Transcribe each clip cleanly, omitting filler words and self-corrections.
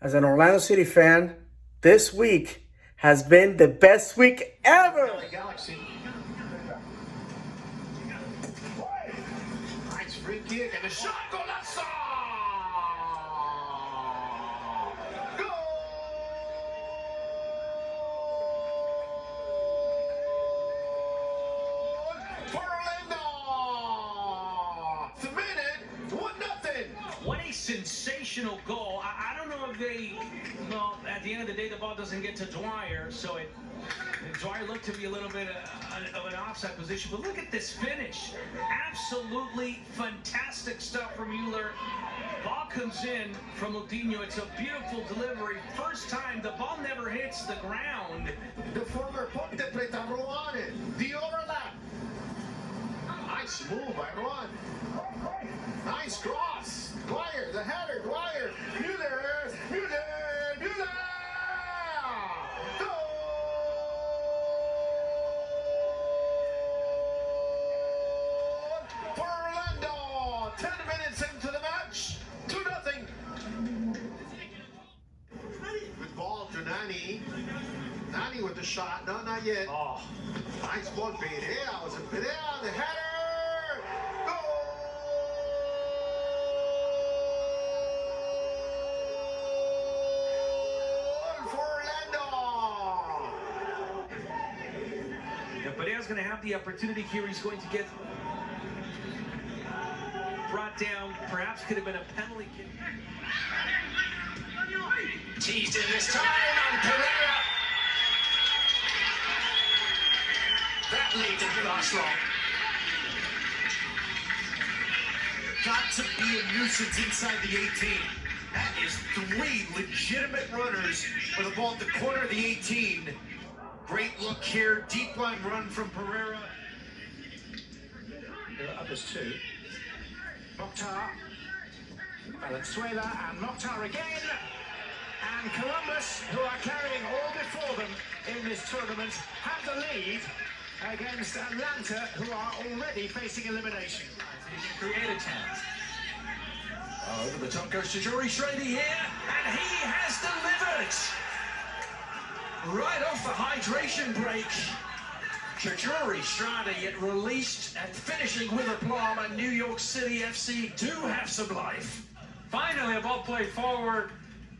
As an Orlando City fan, this week has been the best week ever. Galaxy. Nice free kick and a shot. Golazo! Goal! For Orlando! The minute, 1-0. What a sensational goal. I don't know if well, at the end of the day, the ball doesn't get to Dwyer, so Dwyer looked to be a little bit of an offside position. But look at this finish. Absolutely fantastic stuff from Mueller. Ball comes in from Moutinho. It's a beautiful delivery. First time, the ball never hits the ground. The former Ponte Preta, Ruan, the overlap. Nice move by Ruan. Nice cross. Dwyer, the header, Dwyer. Mueller. Goal! For Orlando. 10 minutes into the match. 2-0. Good ball to Nani. Nani with the shot. No, not yet. Oh, Nice ball, Perea. Was it Perea? The header. Goal for Orlando. yeah, Pereira's going to have the opportunity here. He's going to get brought down. Perhaps could have been a penalty kick. Teased in this time on Pereira. That lead didn't last long. Got to be a nuisance inside the 18. That is 3 legitimate runners with the ball at the corner of the 18. Great look here. Deep line run from Pereira. There are others too. Mokhtar. Valenzuela and Mokhtar again. And Columbus, who are carrying all before them in this tournament, have the lead against Atlanta, who are already facing elimination. Create a chance. Over the top goes to Jory Schrader here, and he has delivered. Right off the hydration break. Chajuri Strada yet released and finishing with aplomb, and New York City FC do have some life. Finally, a ball played forward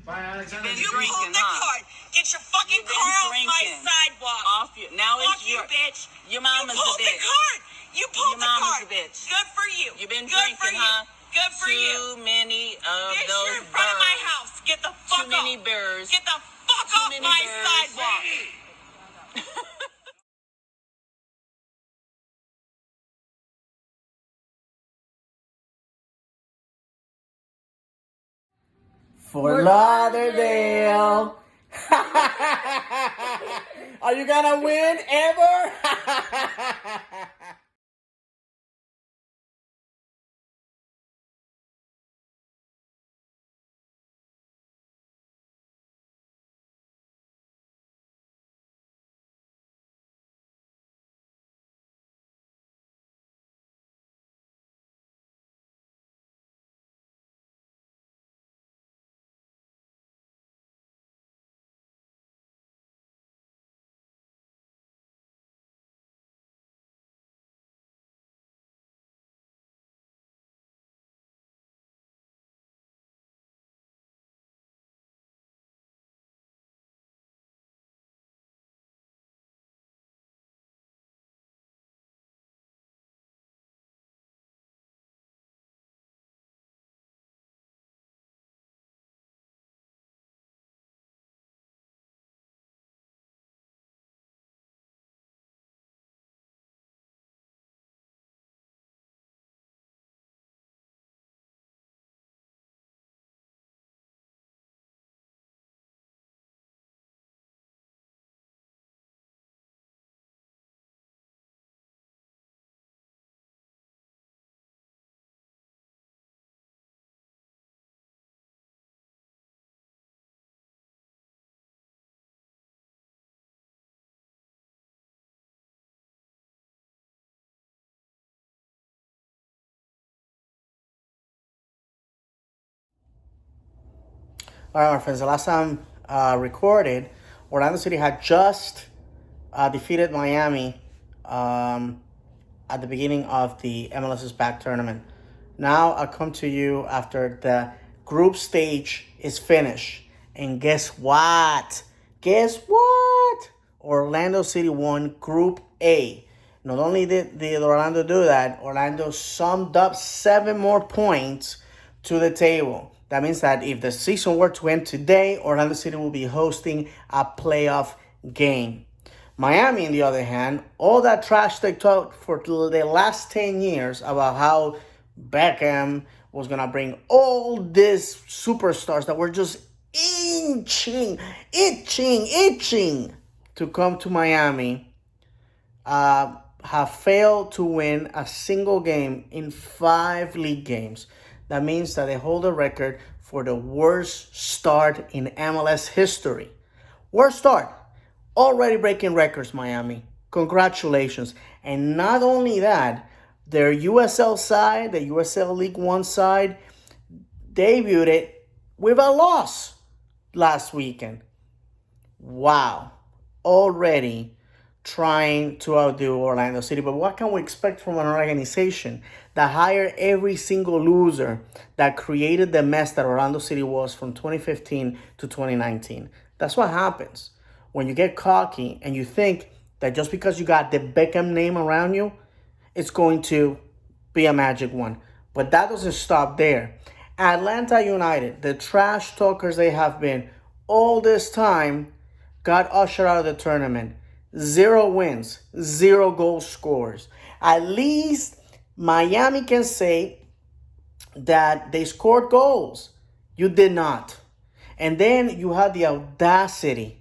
by Alexander. You pulled the card. Get your fucking car off my sidewalk. Off you. Now Fuck it's you, bitch. your mama's you pulled a bitch. the card. You pulled Your the mama's card. a bitch. Good for you. You've been Good drinking, for you. huh? Good for you. Too many of Bitch, those you're in front of my birds. house. Get the fuck Too many off. birds. Get the fuck Too off many my birds. sidewalk. Fort Lauderdale. Are you gonna win ever? All right, my friends, the last time recorded, Orlando City had just defeated Miami at the beginning of the MLS is Back tournament. Now I come to you after the group stage is finished. And guess what? Guess what? Orlando City won Group A. Not only did Orlando do that, Orlando summed up 7 more points to the table. That means that if the season were to end today, Orlando City will be hosting a playoff game. Miami, on the other hand, all that trash they talked for the last 10 years about how Beckham was going to bring all these superstars that were just itching to come to Miami, have failed to win a single game in 5 league games. That means that they hold a record for the worst start in MLS history. Worst start. Already breaking records, Miami. Congratulations. And not only that, their USL side, the USL League One side, debuted it with a loss last weekend. Wow. Already trying to outdo Orlando City. But what can we expect from an organization that hired every single loser that created the mess that Orlando City was from 2015 to 2019? That's what happens when you get cocky and you think that just because you got the Beckham name around you, it's going to be a magic one. But that doesn't stop there. Atlanta United, the trash talkers they have been all this time, got ushered out of the tournament. 0 wins, 0 goal scores. At least Miami can say that they scored goals. You did not. And then you had the audacity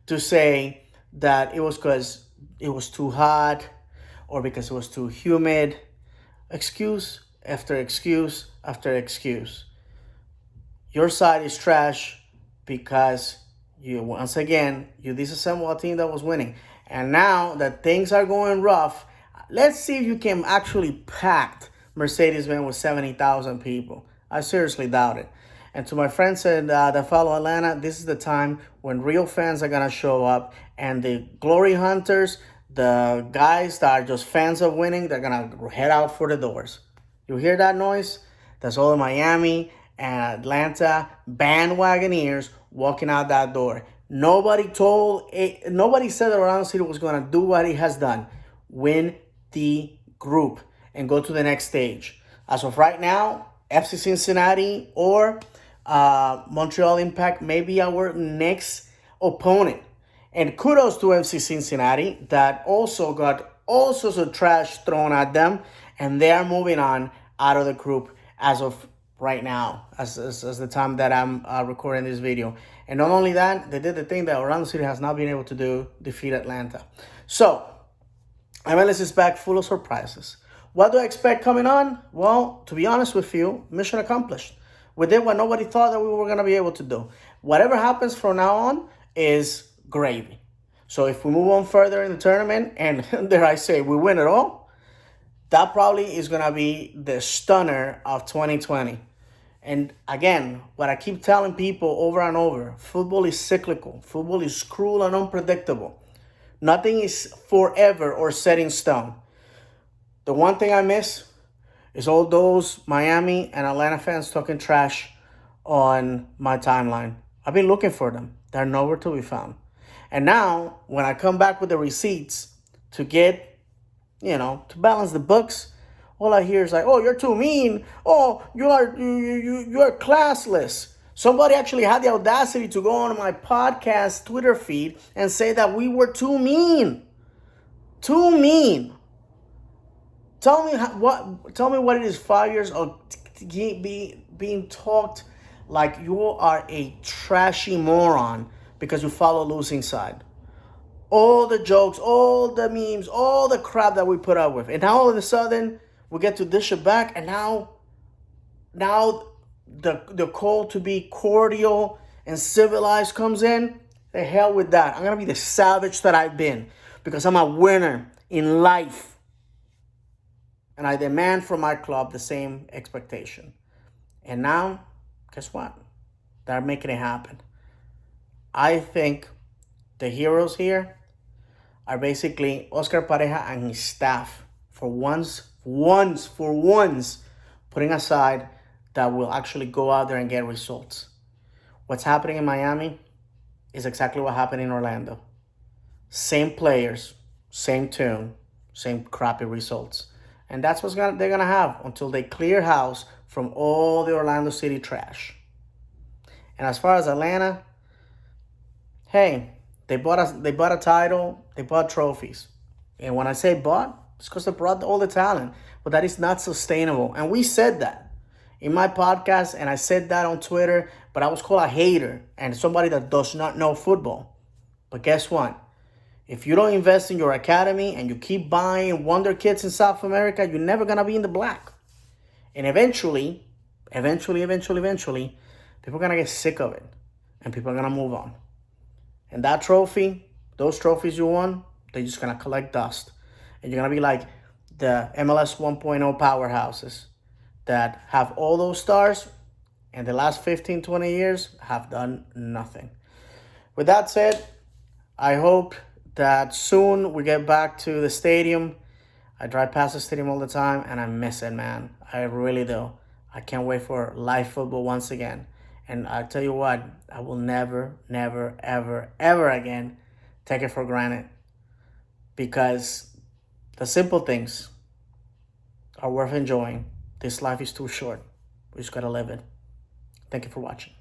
to say that it was because it was too hot or because it was too humid. Excuse after excuse after excuse. Your side is trash because you disassemble a team that was winning. And now that things are going rough, let's see if you can actually pack Mercedes-Benz with 70,000 people. I seriously doubt it. And to my friends that follow Atlanta, this is the time when real fans are going to show up. And the glory hunters, the guys that are just fans of winning, they're going to head out for the doors. You hear that noise? That's all the Miami and Atlanta bandwagoneers walking out that door. Nobody said that Orlando City was going to do what it has done. Win the group and go to the next stage. As of right now, FC Cincinnati or Montreal Impact may be our next opponent. And kudos to FC Cincinnati that also got all sorts of trash thrown at them. And they are moving on out of the group as of right now, as the time that I'm recording this video. And not only that, they did the thing that Orlando City has not been able to do, defeat Atlanta. So, MLS is back full of surprises. What do I expect coming on? Well, to be honest with you, mission accomplished. We did what nobody thought that we were going to be able to do. Whatever happens from now on is gravy. So if we move on further in the tournament, and dare I say, we win it all, that probably is going to be the stunner of 2020. And again, what I keep telling people over and over, football is cyclical. Football is cruel and unpredictable. Nothing is forever or set in stone. The one thing I miss is all those Miami and Atlanta fans talking trash on my timeline. I've been looking for them. They're nowhere to be found. And now, when I come back with the receipts to get, to balance the books, all I hear is like, oh, you're too mean. Oh, you are classless. Somebody actually had the audacity to go on my podcast Twitter feed and say that we were too mean. Too mean. Tell me what it is 5 years of being talked like you are a trashy moron because you follow losing side. All the jokes, all the memes, all the crap that we put up with. And now all of a sudden, we get to dish it back. And now the call to be cordial and civilized comes in. The hell with that. I'm going to be the savage that I've been because I'm a winner in life. And I demand from my club the same expectation. And now, guess what? They're making it happen. I think the heroes here are basically Oscar Pareja and his staff for once, putting aside that will actually go out there and get results. What's happening in Miami is exactly what happened in Orlando. Same players, same tune, same crappy results. And that's what they're going to have until they clear house from all the Orlando City trash. And as far as Atlanta, hey, they bought a title, they bought trophies. And when I say bought, it's because they brought all the talent. But that is not sustainable. And we said that in my podcast, and I said that on Twitter, but I was called a hater and somebody that does not know football. But guess what? If you don't invest in your academy and you keep buying wonder kids in South America, you're never going to be in the black. And eventually, people are going to get sick of it. And people are going to move on. And that trophy, those trophies you won, they're just going to collect dust. And you're going to be like the MLS 1.0 powerhouses that have all those stars and the last 15, 20 years have done nothing. With that said, I hope that soon we get back to the stadium. I drive past the stadium all the time and I miss it, man. I really do. I can't wait for live football once again. And I tell you what, I will never, ever again take it for granted. Because the simple things are worth enjoying. This life is too short. We just gotta live it. Thank you for watching.